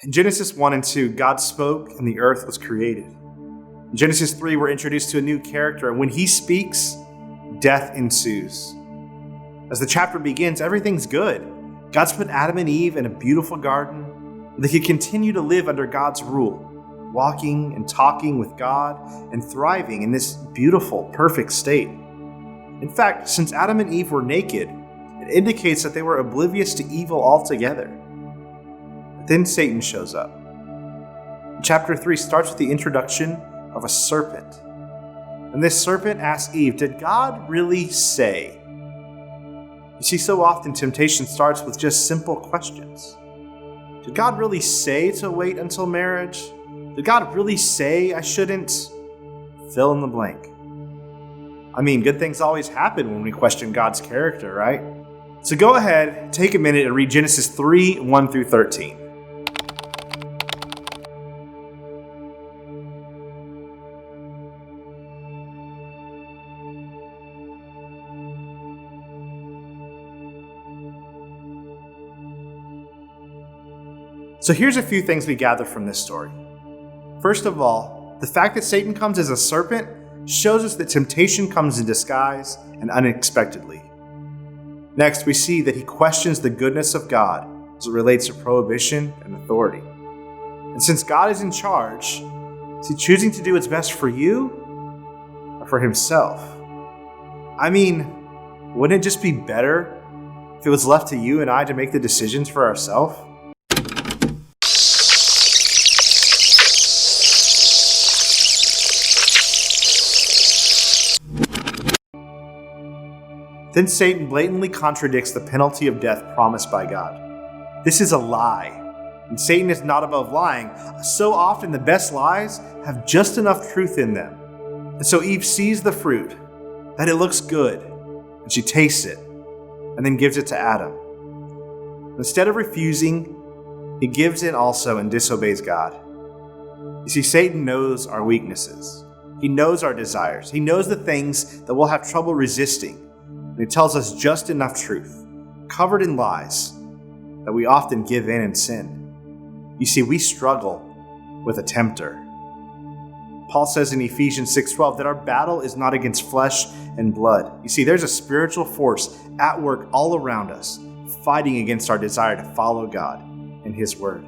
In Genesis 1 and 2, God spoke and the earth was created. In Genesis 3, we're introduced to a new character, and when he speaks, death ensues. As the chapter begins, everything's good. God's put Adam and Eve in a beautiful garden, and they could continue to live under God's rule, walking and talking with God and thriving in this beautiful, perfect state. In fact, since Adam and Eve were naked, it indicates that they were oblivious to evil altogether. But then Satan shows up. Chapter 3 starts with the introduction of a serpent. And this serpent asks Eve, did God really say? You see, so often temptation starts with just simple questions. Did God really say to wait until marriage? Did God really say I shouldn't? Fill in the blank. I mean, good things always happen when we question God's character, right? So go ahead, take a minute and read Genesis 3, 1 through 13. So here's a few things we gather from this story. First of all, the fact that Satan comes as a serpent shows us that temptation comes in disguise and unexpectedly. Next, we see that he questions the goodness of God as it relates to prohibition and authority. And since God is in charge, is he choosing to do what's best for you or for himself? I mean, wouldn't it just be better if it was left to you and I to make the decisions for ourselves? Then Satan blatantly contradicts the penalty of death promised by God. This is a lie, and Satan is not above lying. So often the best lies have just enough truth in them. And so Eve sees the fruit, that it looks good, and she tastes it, and then gives it to Adam. Instead of refusing, he gives in also and disobeys God. You see, Satan knows our weaknesses. He knows our desires. He knows the things that we'll have trouble resisting. And he tells us just enough truth, covered in lies, that we often give in and sin. You see, we struggle with a tempter. Paul says in Ephesians 6:12 that our battle is not against flesh and blood. You see, there's a spiritual force at work all around us, fighting against our desire to follow God and his word.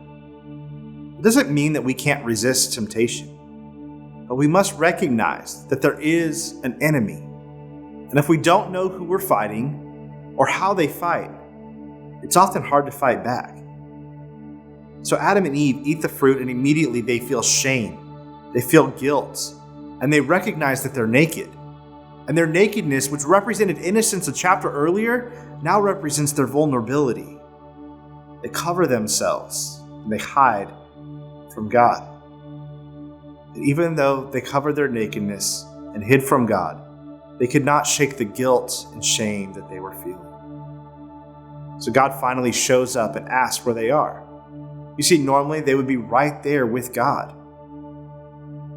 It doesn't mean that we can't resist temptation, but we must recognize that there is an enemy. And if we don't know who we're fighting or how they fight, it's often hard to fight back. So Adam and Eve eat the fruit and immediately they feel shame. They feel guilt. And they recognize that they're naked. And their nakedness, which represented innocence a chapter earlier, now represents their vulnerability. They cover themselves and they hide from God. And even though they covered their nakedness and hid from God, they could not shake the guilt and shame that they were feeling. So God finally shows up and asks where they are. You see, normally they would be right there with God.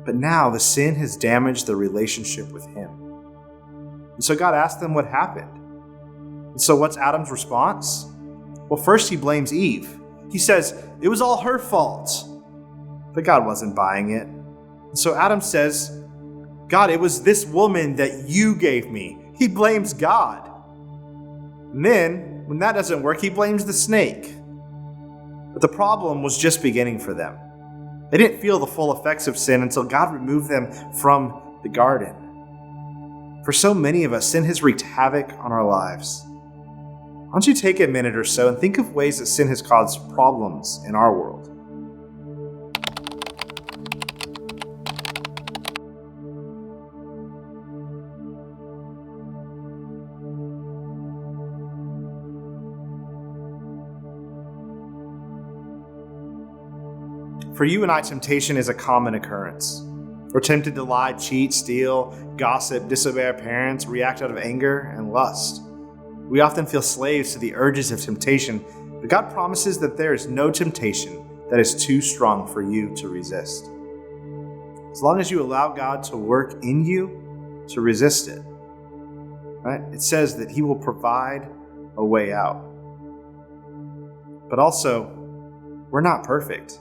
But now the sin has damaged their relationship with him. And so God asked them what happened. And so what's Adam's response? Well, first he blames Eve. He says, it was all her fault. But God wasn't buying it. And so Adam says, God, it was this woman that you gave me. He blames God. And then, when that doesn't work, he blames the snake. But the problem was just beginning for them. They didn't feel the full effects of sin until God removed them from the garden. For so many of us, sin has wreaked havoc on our lives. Why don't you take a minute or so and think of ways that sin has caused problems in our world? For you and I, temptation is a common occurrence. We're tempted to lie, cheat, steal, gossip, disobey our parents, react out of anger and lust. We often feel slaves to the urges of temptation, but God promises that there is no temptation that is too strong for you to resist. as long as you allow God to work in you to resist it. Right? It says that he will provide a way out. But also, we're not perfect.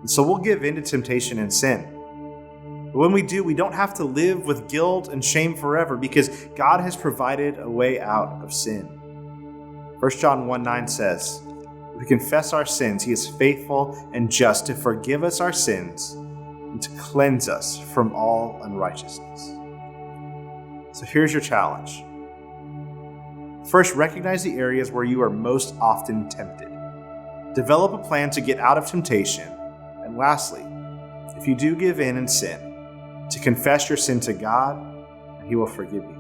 And so we'll give in to temptation and sin. But when we do, we don't have to live with guilt and shame forever because God has provided a way out of sin. 1 John 1:9 says, "If we confess our sins, he is faithful and just to forgive us our sins and to cleanse us from all unrighteousness." So here's your challenge. First, recognize the areas where you are most often tempted. Develop a plan to get out of temptation. And lastly, if you do give in and sin, to confess your sin to God, and he will forgive you.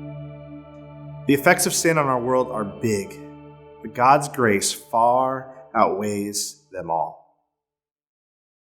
The effects of sin on our world are big, but God's grace far outweighs them all.